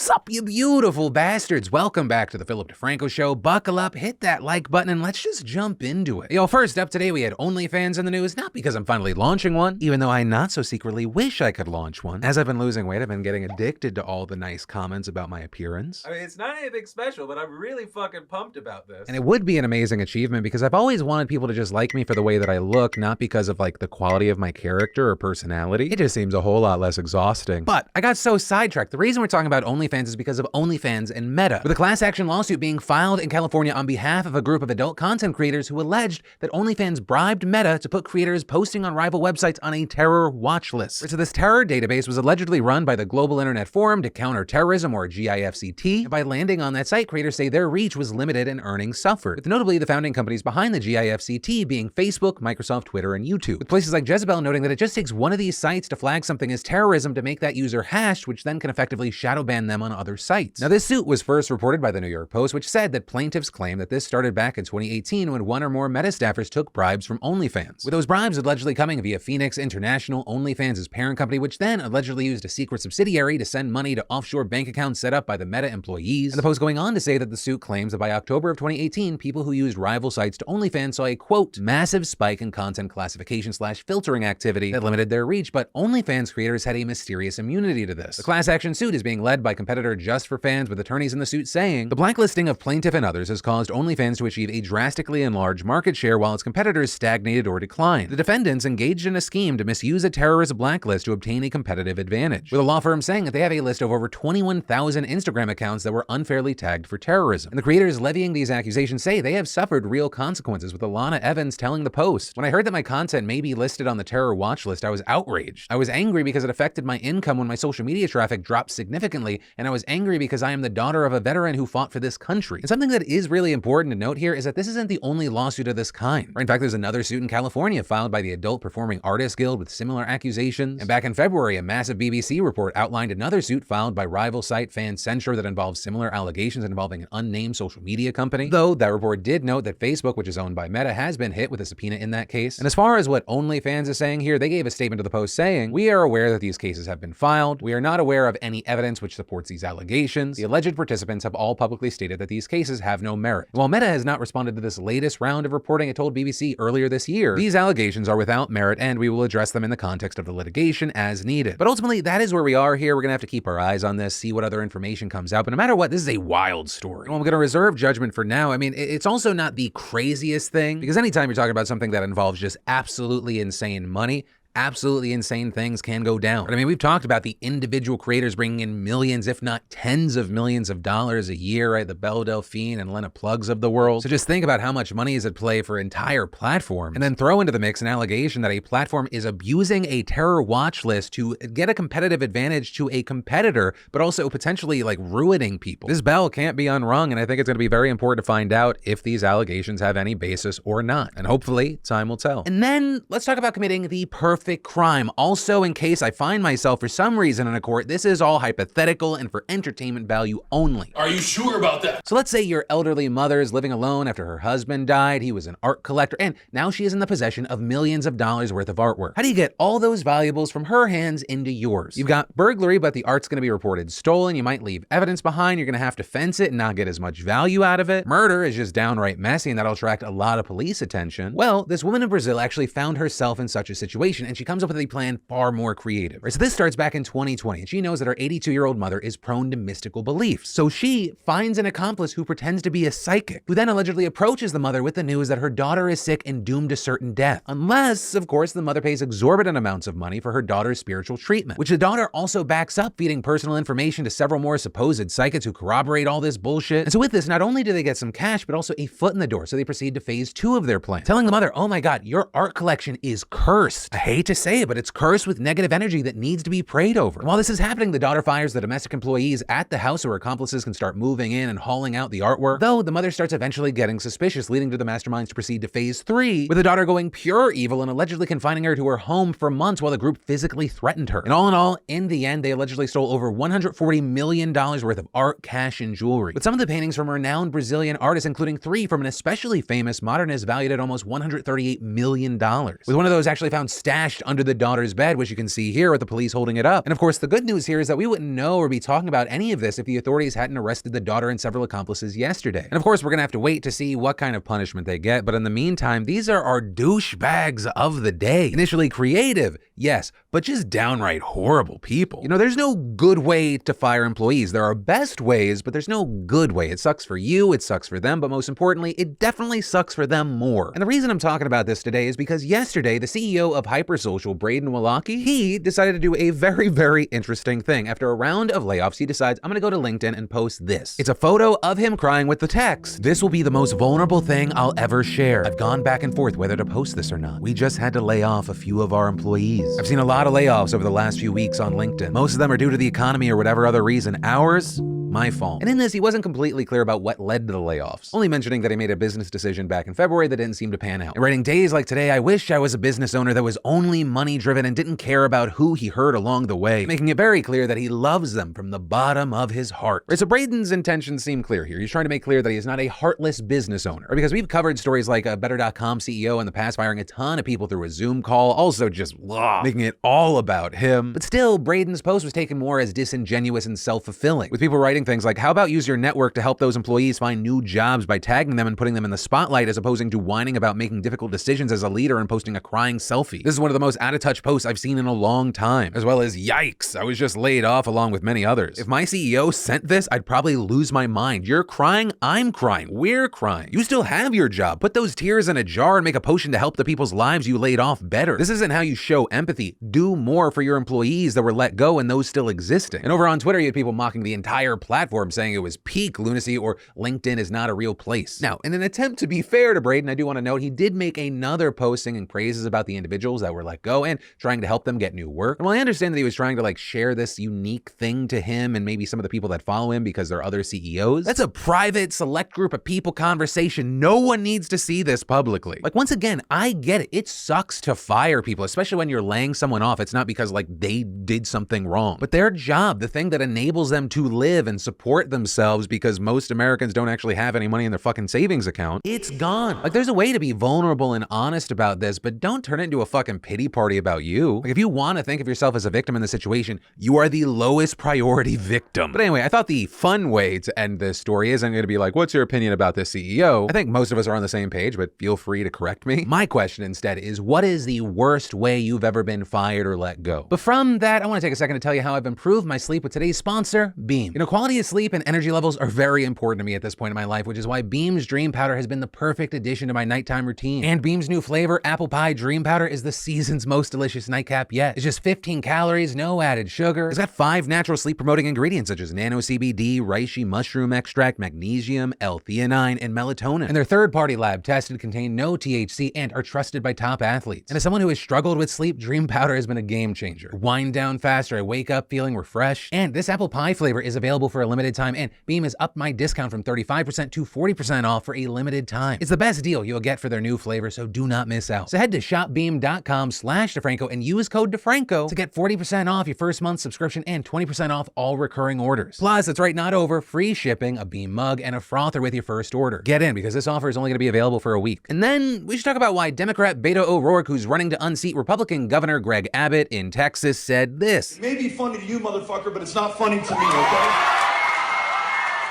Sup, you beautiful bastards. Welcome back to the Philip DeFranco Show. Buckle up, hit that like button, and let's just jump into it. Yo, first up today, we had OnlyFans in the news, not because I'm finally launching one, even though I not so secretly wish I could launch one. As I've been losing weight, I've been getting addicted to all the nice comments about my appearance. I mean, it's not anything special, but I'm really fucking pumped about this. And it would be an amazing achievement because I've always wanted people to just like me for the way that I look, not because of like the quality of my character or personality. It just seems a whole lot less exhausting. But I got so sidetracked. The reason we're talking about OnlyFans is because of OnlyFans and Meta, with a class action lawsuit being filed in California on behalf of a group of adult content creators who alleged that OnlyFans bribed Meta to put creators posting on rival websites on a terror watch list. So this terror database was allegedly run by the Global Internet Forum to Counter Terrorism, or GIFCT, and by landing on that site, creators say their reach was limited and earnings suffered, with notably the founding companies behind the GIFCT being Facebook, Microsoft, Twitter, and YouTube, with places like Jezebel noting that it just takes one of these sites to flag something as terrorism to make that user hashed, which then can effectively shadow ban them on other sites. Now, this suit was first reported by the New York Post, which said that plaintiffs claim that this started back in 2018 when one or more Meta staffers took bribes from OnlyFans, with those bribes allegedly coming via Phoenix International, OnlyFans' parent company, which then allegedly used a secret subsidiary to send money to offshore bank accounts set up by the Meta employees. And the Post going on to say that the suit claims that by October of 2018, people who used rival sites to OnlyFans saw a, quote, massive spike in content classification/filtering activity that limited their reach, but OnlyFans creators had a mysterious immunity to this. The class action suit is being led by competitor Just for Fans, with attorneys in the suit saying the blacklisting of plaintiff and others has caused OnlyFans to achieve a drastically enlarged market share while its competitors stagnated or declined. The defendants engaged in a scheme to misuse a terrorist blacklist to obtain a competitive advantage, with a law firm saying that they have a list of over 21,000 Instagram accounts that were unfairly tagged for terrorism. And the creators levying these accusations say they have suffered real consequences, with Alana Evans telling the Post, "When I heard that my content may be listed on the terror watch list, I was outraged. I was angry because it affected my income when my social media traffic dropped significantly, and I was angry because I am the daughter of a veteran who fought for this country." And something that is really important to note here is that this isn't the only lawsuit of this kind. In fact, there's another suit in California filed by the Adult Performing Artists Guild with similar accusations. And back in February, a massive BBC report outlined another suit filed by rival site FanCentro that involves similar allegations involving an unnamed social media company. Though that report did note that Facebook, which is owned by Meta, has been hit with a subpoena in that case. And as far as what OnlyFans is saying here, they gave a statement to the Post saying, "We are aware that these cases have been filed. We are not aware of any evidence which supports these allegations. The alleged participants have all publicly stated that these cases have no merit." While Meta has not responded to this latest round of reporting, it told BBC earlier this year, "These allegations are without merit and we will address them in the context of the litigation as needed." But ultimately, that is where we are here. We're gonna have to keep our eyes on this, see what other information comes out. But no matter what, this is a wild story. Well, I'm gonna reserve judgment for now. I mean, it's also not the craziest thing, because anytime you're talking about something that involves just absolutely insane money, absolutely insane things can go down. But I mean, we've talked about the individual creators bringing in millions, if not tens of millions of dollars a year, right? The Belle Delphine and Lena Plugs of the world. So just think about how much money is at play for entire platforms, and then throw into the mix an allegation that a platform is abusing a terror watch list to get a competitive advantage to a competitor, but also potentially like ruining people. This bell can't be unrung, and I think it's gonna be very important to find out if these allegations have any basis or not. And hopefully, time will tell. And then let's talk about committing the perfect crime. Also, in case I find myself for some reason in a court, this is all hypothetical and for entertainment value only. Are you sure about that? So let's say your elderly mother is living alone after her husband died. He was an art collector, and now she is in the possession of millions of dollars worth of artwork. How do you get all those valuables from her hands into yours? You've got burglary, but the art's gonna be reported stolen. You might leave evidence behind. You're gonna have to fence it and not get as much value out of it. Murder is just downright messy, and that'll attract a lot of police attention. Well, this woman in Brazil actually found herself in such a situation, and she comes up with a plan far more creative. Right, so this starts back in 2020, and she knows that her 82-year-old mother is prone to mystical beliefs. So she finds an accomplice who pretends to be a psychic, who then allegedly approaches the mother with the news that her daughter is sick and doomed to certain death. Unless, of course, the mother pays exorbitant amounts of money for her daughter's spiritual treatment, which the daughter also backs up, feeding personal information to several more supposed psychics who corroborate all this bullshit. And so with this, not only do they get some cash, but also a foot in the door. So they proceed to phase 2 of their plan, telling the mother, "Oh my God, your art collection is cursed. I hate to say it, but it's cursed with negative energy that needs to be prayed over." And while this is happening, the daughter fires the domestic employees at the house so her accomplices can start moving in and hauling out the artwork. Though the mother starts eventually getting suspicious, leading to the masterminds to proceed to phase 3, with the daughter going pure evil and allegedly confining her to her home for months while the group physically threatened her. And all in all, in the end, they allegedly stole over $140 million worth of art, cash, and jewelry, with some of the paintings from renowned Brazilian artists, including 3 from an especially famous modernist valued at almost $138 million, with one of those actually found stashed stashed under the daughter's bed, which you can see here with the police holding it up. And of course, the good news here is that we wouldn't know or be talking about any of this if the authorities hadn't arrested the daughter and several accomplices yesterday. And of course, we're gonna have to wait to see what kind of punishment they get, but in the meantime, these are our douchebags of the day. Initially creative, yes, but just downright horrible people. You know, there's no good way to fire employees. There are best ways, but there's no good way. It sucks for you, it sucks for them, but most importantly, it definitely sucks for them more. And the reason I'm talking about this today is because yesterday, the CEO of Hypersocial, Braden Wallach, he decided to do a very interesting thing. After a round of layoffs, he decides, I'm gonna go to LinkedIn and post this. It's a photo of him crying with the text, "This will be the most vulnerable thing I'll ever share. I've gone back and forth whether to post this or not. We just had to lay off a few of our employees. I've seen a lot of layoffs over the last few weeks on LinkedIn. Most of them are due to the economy or whatever other reason. Ours? My fault." And in this, he wasn't completely clear about what led to the layoffs, only mentioning that he made a business decision back in February that didn't seem to pan out. And writing, "Days like today, I wish I was a business owner that was only money driven and didn't care about who he hurt along the way," making it very clear that he loves them from the bottom of his heart. Right, so Braden's intentions seem clear here. He's trying to make clear that he is not a heartless business owner. Or because we've covered stories like a Better.com CEO in the past firing a ton of people through a Zoom call, also just making it all about him. But still, Braden's post was taken more as disingenuous and self-fulfilling, with people writing things like, "How about use your network to help those employees find new jobs by tagging them and putting them in the spotlight as opposing to whining about making difficult decisions as a leader and posting a crying selfie." This is one of the most out-of-touch posts I've seen in a long time, as well as, "Yikes, I was just laid off," along with many others. If my CEO sent this, I'd probably lose my mind. You're crying, I'm crying, we're crying. You still have your job. Put those tears in a jar and make a potion to help the people's lives you laid off better. This isn't how you show empathy. Do more for your employees that were let go and those still existing. And over on Twitter, you had people mocking the entire platform, saying it was peak lunacy or LinkedIn is not a real place. Now, in an attempt to be fair to Braden, I do want to note he did make another post singing praises about the individuals that were let go and trying to help them get new work. And while I understand that he was trying to share this unique thing to him and maybe some of the people that follow him because they're other CEOs, that's a private select group of people conversation. No one needs to see this publicly. Once again, I get it. It sucks to fire people, especially when you're laying someone off. It's not because they did something wrong, but their job, the thing that enables them to live and support themselves, because most Americans don't actually have any money in their fucking savings account, it's gone. There's a way to be vulnerable and honest about this, but don't turn it into a fucking pity party about you. If you want to think of yourself as a victim in the situation, you are the lowest priority victim. But anyway, I thought the fun way to end this story isn't going to be what's your opinion about this CEO? I think most of us are on the same page, but feel free to correct me. My question instead is, what is the worst way you've ever been fired or let go? But from that, I want to take a second to tell you how I've improved my sleep with today's sponsor, Beam. Quality of sleep and energy levels are very important to me at this point in my life, which is why Beam's Dream Powder has been the perfect addition to my nighttime routine. And Beam's new flavor, Apple Pie Dream Powder, is the season's most delicious nightcap yet. It's just 15 calories, no added sugar. It's got 5 natural sleep-promoting ingredients such as nano CBD, reishi mushroom extract, magnesium, L-theanine, and melatonin. And they're third-party lab tested, contain no THC, and are trusted by top athletes. And as someone who has struggled with sleep, Dream Powder has been a game changer. Wind down faster, I wake up feeling refreshed. And this apple pie flavor is available for a limited time, and Beam has upped my discount from 35% to 40% off for a limited time. It's the best deal you'll get for their new flavor, so do not miss out. So head to shopbeam.com/DeFranco and use code DeFranco to get 40% off your first month subscription and 20% off all recurring orders. Plus, it's right, not over, free shipping, a Beam mug, and a frother with your first order. Get in, because this offer is only going to be available for a week. And then we should talk about why Democrat Beto O'Rourke, who's running to unseat Republican Governor Greg Abbott in Texas, said this. It may be funny to you, motherfucker, but it's not funny to me, okay?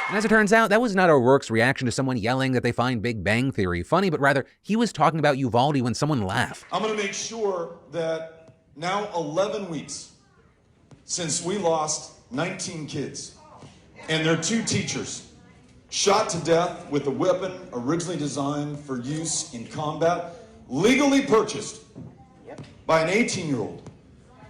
And as it turns out, that was not O'Rourke's reaction to someone yelling that they find Big Bang Theory funny, but rather he was talking about Uvalde when someone laughed. I'm going to make sure that now 11 weeks since we lost 19 kids and their 2 teachers shot to death with a weapon originally designed for use in combat, legally purchased by an 18-year-old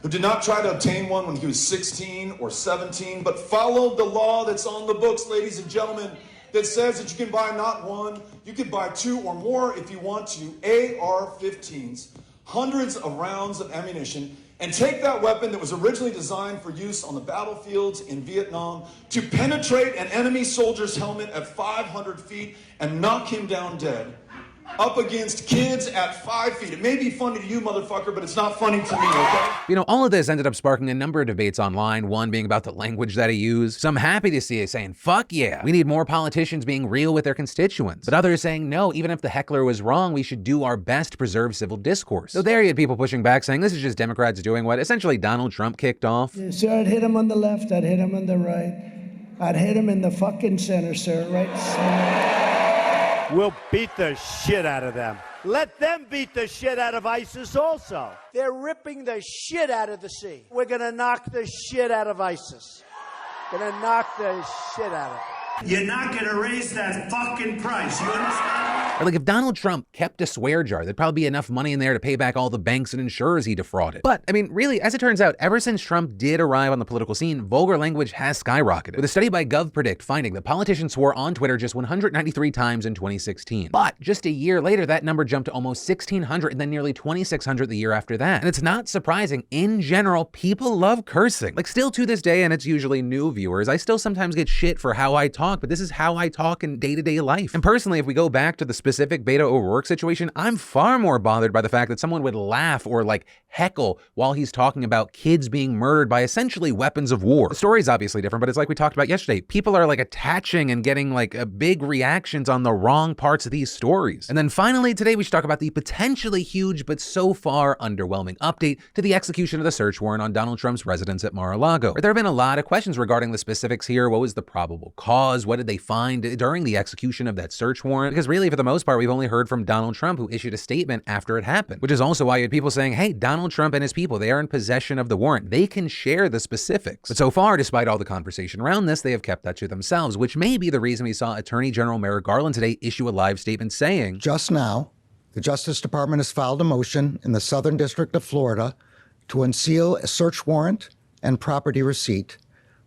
who did not try to obtain one when he was 16 or 17, but followed the law that's on the books, ladies and gentlemen, that says that you can buy not one, you can buy 2 or more if you want to, AR-15s, hundreds of rounds of ammunition, and take that weapon that was originally designed for use on the battlefields in Vietnam to penetrate an enemy soldier's helmet at 500 feet and knock him down dead, up against kids at 5 feet. It may be funny to you, motherfucker, but it's not funny to me, okay? You know, all of this ended up sparking a number of debates online, one being about the language that he used. Some happy to see it saying, fuck yeah, we need more politicians being real with their constituents. But others saying, no, even if the heckler was wrong, we should do our best to preserve civil discourse. So there you had people pushing back saying this is just Democrats doing what essentially Donald Trump kicked off. Yeah, sir, I'd hit him on the left, I'd hit him on the right. I'd hit him in the fucking center, sir, right center. We'll beat the shit out of them. Let them beat the shit out of ISIS also. They're ripping the shit out of the sea. We're going to knock the shit out of ISIS. Going to knock the shit out of it. You're not going to raise that fucking price. You understand? Or like if Donald Trump kept a swear jar, there'd probably be enough money in there to pay back all the banks and insurers he defrauded. But I mean, really, as it turns out, ever since Trump did arrive on the political scene, vulgar language has skyrocketed. With a study by GovPredict finding that politicians swore on Twitter just 193 times in 2016. But just a year later, that number jumped to almost 1,600 and then nearly 2,600 the year after that. And it's not surprising. In general, people love cursing. Like still to this day, and it's usually new viewers, I still sometimes get shit for how I talk, but this is how I talk in day-to-day life. And personally, if we go back to the specific Beto O'Rourke situation, I'm far more bothered by the fact that someone would laugh or like heckle while he's talking about kids being murdered by essentially weapons of war. The story's obviously different, but it's like we talked about yesterday. People are like attaching and getting like big reactions on the wrong parts of these stories. And then finally today we should talk about the potentially huge but so far underwhelming update to the execution of the search warrant on Donald Trump's residence at Mar-a-Lago. There have been a lot of questions regarding the specifics here. What was the probable cause? What did they find during the execution of that search warrant? Because really, for the most part, we've only heard from Donald Trump, who issued a statement after it happened, which is also why you had people saying, hey, Donald Trump and his people, they are in possession of the warrant. They can share the specifics. But so far, despite all the conversation around this, they have kept that to themselves, which may be the reason we saw Attorney General Merrick Garland today issue a live statement saying, just now, the Justice Department has filed a motion in the Southern District of Florida to unseal a search warrant and property receipt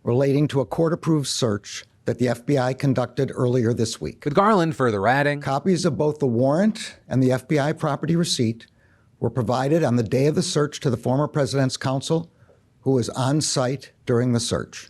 relating to a court-approved search that the FBI conducted earlier this week. With Garland further adding, copies of both the warrant and the FBI property receipt were provided on the day of the search to the former president's counsel, who was on site during the search.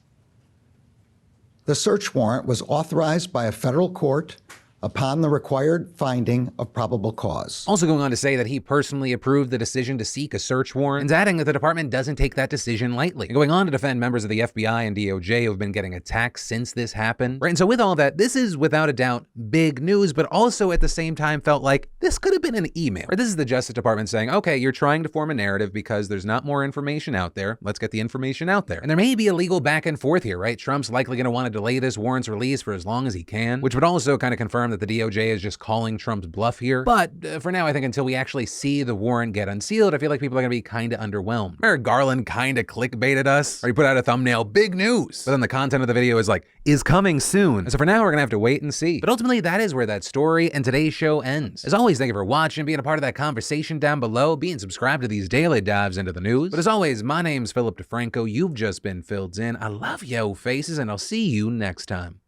The search warrant was authorized by a federal court upon the required finding of probable cause. Also going on to say that he personally approved the decision to seek a search warrant, and adding that the department doesn't take that decision lightly. And going on to defend members of the FBI and DOJ who have been getting attacked since this happened. Right, and so with all that, this is without a doubt big news, but also at the same time felt like this could have been an email. Right, this is the Justice Department saying, okay, you're trying to form a narrative because there's not more information out there. Let's get the information out there. And there may be a legal back and forth here, right? Trump's likely going to want to delay this warrant's release for as long as he can, which would also kind of confirm that the DOJ is just calling Trump's bluff here. But for now, I think until we actually see the warrant get unsealed, I feel like people are going to be kind of underwhelmed. Merrick Garland kind of clickbaited us, or he put out a thumbnail, big news. But then the content of the video is like, is coming soon. And so for now, we're going to have to wait and see. But ultimately, that is where that story and today's show ends. As always, thank you for watching, being a part of that conversation down below, being subscribed to these daily dives into the news. But as always, my name's Philip DeFranco. You've just been filled in. I love yo faces, and I'll see you next time.